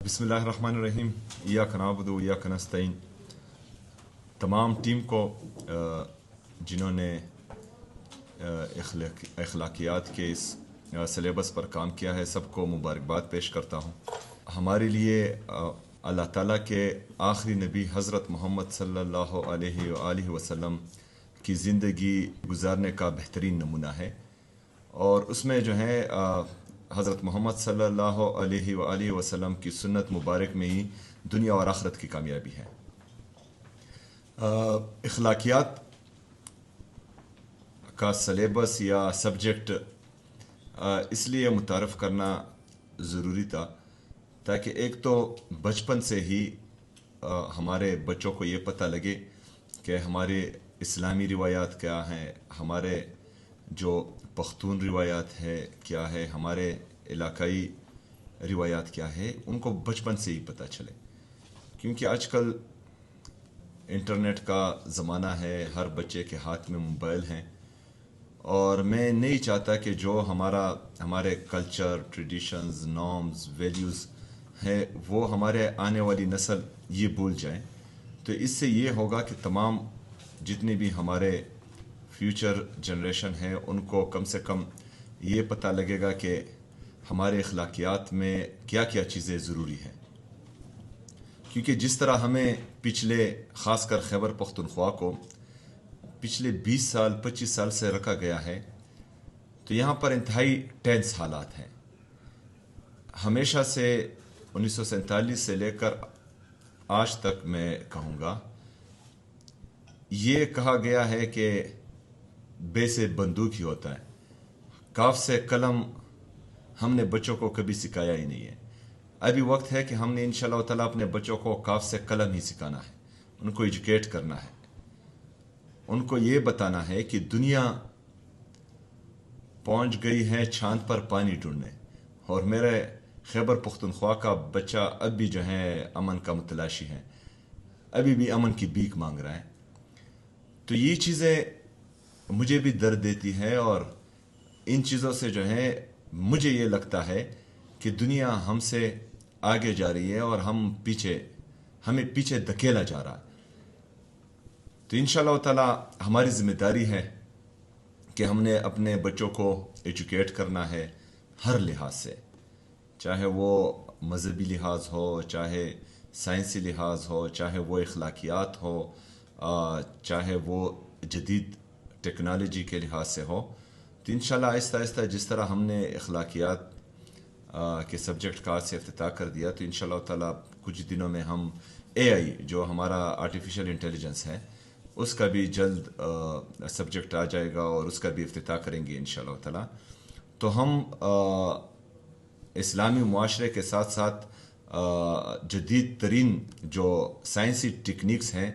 बिस्मिल्लाहिर्रहमानिर्रहीम। इय्याक नअबुदु व इय्याक नस्तईन। तमाम टीम को जिन्होंने अखलाकियात के इस सिलेबस पर काम किया है, सबको मुबारकबाद पेश करता हूँ। हमारे लिए अल्लाह ताला के आखिरी नबी हज़रत मोहम्मद सल्लल्लाहु अलैहि वसल्लम की ज़िंदगी गुजारने का बेहतरीन नमूना है, और उसमें जो है हज़रत मोहम्मद सल्लल्लाहु अलैहि वसल्लम की सुन्नत मुबारक में ही दुनिया और आखिरत की कामयाबी है। अखलाकियात का सलेबस या सब्जेक्ट इसलिए मुतारफ़ करना ज़रूरी था ताकि एक तो बचपन से ही हमारे बच्चों को ये पता लगे कि हमारे इस्लामी रिवायात क्या हैं, हमारे जो पख्तून रिवायात है क्या है, हमारे इलाकाई रिवायात क्या है, उनको बचपन से ही पता चले। क्योंकि आजकल इंटरनेट का ज़माना है, हर बच्चे के हाथ में मोबाइल हैं, और मैं नहीं चाहता कि जो हमारे कल्चर, ट्रेडिशंस, नॉर्म्स, वैल्यूज़ है वो हमारे आने वाली नस्ल ये भूल जाए। तो इससे ये होगा कि तमाम जितने भी हमारे फ्यूचर जनरेशन है उनको कम से कम ये पता लगेगा कि हमारे अखलाकियात में क्या क्या चीज़ें ज़रूरी हैं। क्योंकि जिस तरह हमें पिछले ख़ासकर खैबर पख्तूनख्वा को पिछले 20 साल 25 साल से रखा गया है, तो यहाँ पर इंतहाई टेंस हालात हैं। हमेशा से 1947 से लेकर आज तक मैं कहूँगा, ये कहा गया है कि बे से बंदूक ही होता है, काफ से कलम हमने बच्चों को कभी सिखाया ही नहीं है। अभी वक्त है कि हमने इंशाअल्लाह ताला अपने बच्चों को काफ से कलम ही सिखाना है, उनको एजुकेट करना है, उनको ये बताना है कि दुनिया पहुंच गई है चांद पर पानी ढूंढने, और मेरे खैबर पख्तूनख्वा का बच्चा अब भी जो है अमन का मुतलाशी है, अभी भी अमन की भीख मांग रहा है। तो ये चीज़ें मुझे भी दर्द देती है, और इन चीज़ों से जो है मुझे ये लगता है कि दुनिया हमसे आगे जा रही है और हमें पीछे धकेला जा रहा है। तो इंशाअल्लाह ताला हमारी ज़िम्मेदारी है कि हमने अपने बच्चों को एजुकेट करना है हर लिहाज से, चाहे वो मज़हबी लिहाज हो, चाहे साइंसी लिहाज हो, चाहे वो अखलाकियात हो, चाहे वो जदीद टेक्नोलॉजी के लिहाज से हो। तो इंशाअल्लाह आहिस्ता आहिस्ता जिस तरह हमने अखलाकियात के सब्जेक्ट का आज से इफ्तिताह कर दिया, तो इंशाअल्लाह ताला कुछ दिनों में हम AI जो हमारा आर्टिफिशियल इंटेलिजेंस है उसका भी जल्द सब्जेक्ट आ जाएगा और उसका भी इफ्तिताह करेंगे इंशाअल्लाह ताला। तो हम इस्लामी मुआशरे के साथ साथ जदीद तरीन जो साइंसी टेक्निक्स हैं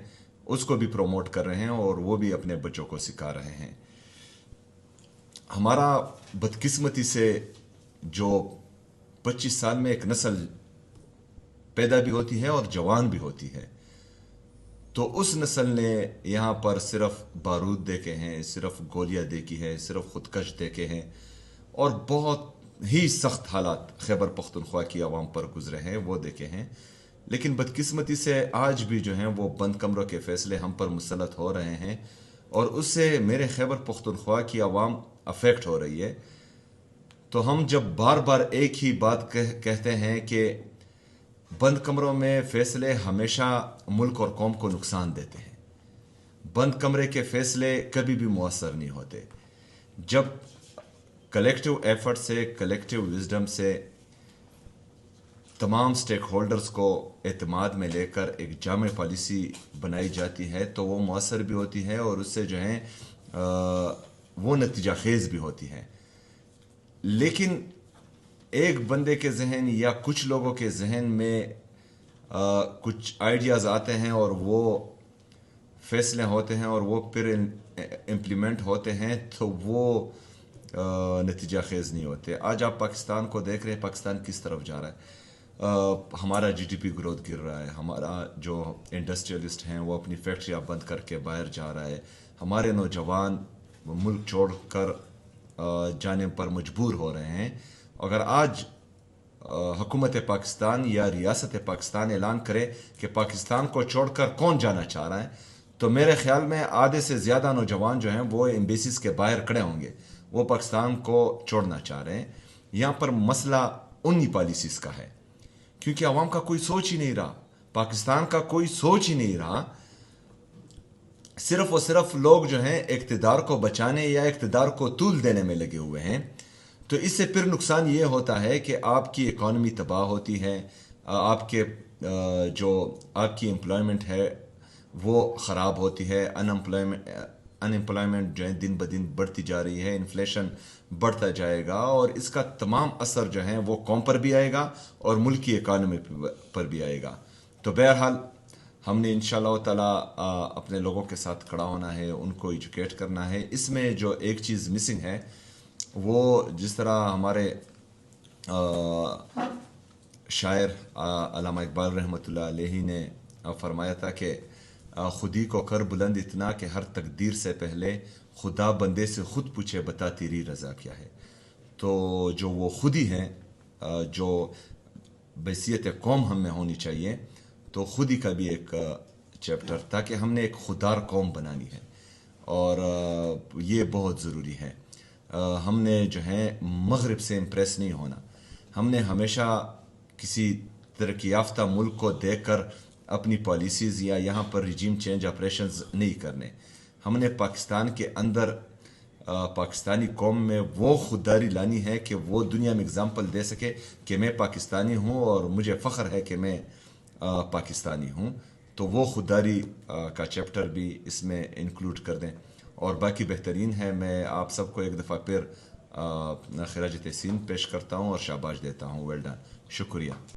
उसको भी प्रोमोट कर रहे हैं, और वो भी अपने बच्चों को सिखा रहे हैं। हमारा बदकिस्मती से जो 25 साल में एक नस्ल पैदा भी होती है और जवान भी होती है, तो उस नस्ल ने यहाँ पर सिर्फ बारूद देखे हैं, सिर्फ गोलियां देखी है, सिर्फ खुदकश देखे हैं, और बहुत ही सख्त हालात खैबर पख्तूनख्वा की आवाम पर गुजरे हैं वो देखे हैं। लेकिन बदकिस्मती से आज भी जो हैं वो बंद कमरों के फैसले हम पर मुसल्लत हो रहे हैं, और उससे मेरे खैबर पख्तूनख्वा की आवाम अफेक्ट हो रही है। तो हम जब बार बार एक ही बात कहते हैं कि बंद कमरों में फैसले हमेशा मुल्क और कौम को नुकसान देते हैं, बंद कमरे के फैसले कभी भी मुअस्सर नहीं होते। जब कलेक्टिव एफर्ट से, कलेक्टिव विजडम से तमाम स्टेक होल्डर्स को एतमाद में लेकर एक जामे पॉलिसी बनाई जाती है, तो वो मुअस्सर भी होती है और उससे जो है वो नतीजा खेज भी होती है। लेकिन एक बंदे के जहन या कुछ लोगों के जहन में कुछ आइडियाज़ आते हैं और वो फैसले होते हैं और वो फिर इम्प्लीमेंट होते हैं, तो वो नतीजा खेज नहीं होते। आज आप पाकिस्तान को देख रहे हैं, पाकिस्तान किस तरफ जा रहा है। हमारा GDP ग्रोथ गिर रहा है, हमारा जो इंडस्ट्रियलिस्ट हैं वो अपनी फैक्ट्रियाँ बंद करके बाहर जा रहा है, हमारे नौजवान मुल्क छोड़कर जाने पर मजबूर हो रहे हैं। अगर आज हुकूमत पाकिस्तान या रियासत पाकिस्तान ऐलान करे कि पाकिस्तान को छोड़कर कौन जाना चाह रहा है, तो मेरे ख्याल में आधे से ज़्यादा नौजवान जो हैं वो एम्बेसीज के बाहर खड़े होंगे, वो पाकिस्तान को छोड़ना चाह रहे हैं। यहाँ पर मसला उन्हीं पॉलिसीज़ का है, क्योंकि अवाम का कोई सोच ही नहीं रहा, पाकिस्तान का कोई सोच ही नहीं रहा। सिर्फ और सिर्फ लोग जो हैं इक़्तिदार को बचाने या इक़्तिदार को तूल देने में लगे हुए हैं। तो इससे फिर नुकसान ये होता है कि आपकी इकॉनमी तबाह होती है, आपके जो आपकी एम्प्लॉयमेंट है वो ख़राब होती है, अनएम्प्लॉयमेंट जो है दिन ब दिन बढ़ती जा रही है, इन्फ्लेशन बढ़ता जाएगा और इसका तमाम असर जो है वो कौम पर भी आएगा और मुल्क की इकॉनमी पर भी आएगा। तो बहरहाल हमने इंशाअल्लाह ताला अपने लोगों के साथ खड़ा होना है, उनको एजुकेट करना है। इसमें जो एक चीज़ मिसिंग है वो जिस तरह हमारे शायर अल्लामा इकबाल रहमतुल्लाह अलैहि ने फरमाया था कि खुदी को कर बुलंद इतना कि हर तकदीर से पहले खुदा बंदे से खुद पूछे बता तेरी रज़ा क्या है। तो जो वो खुदी हैं, जो बैसियत कौम हम में होनी चाहिए, तो खुदी का भी एक चैप्टर था कि हमने एक खुदार कौम बनानी है और ये बहुत ज़रूरी है। हमने जो है मगरिब से इम्प्रेस नहीं होना, हमने हमेशा किसी तरक्की याफ्ता मुल्क को देखकर अपनी पॉलिसीज़ या यहाँ पर रिजीम चेंज ऑपरेशंस नहीं करने। हमने पाकिस्तान के अंदर पाकिस्तानी कौम में वो खुददारी लानी है कि वो दुनिया में एग्जाम्पल दे सके कि मैं पाकिस्तानी हूँ और मुझे फ़ख्र है कि मैं पाकिस्तानी हूँ। तो वो खुददारी का चैप्टर भी इसमें इंक्लूड कर दें और बाकी बेहतरीन है। मैं आप सबको एक दफ़ा फिर खिराज तहसीन पेश करता हूँ और शाबाश देता हूँ। वेल डन, शुक्रिया।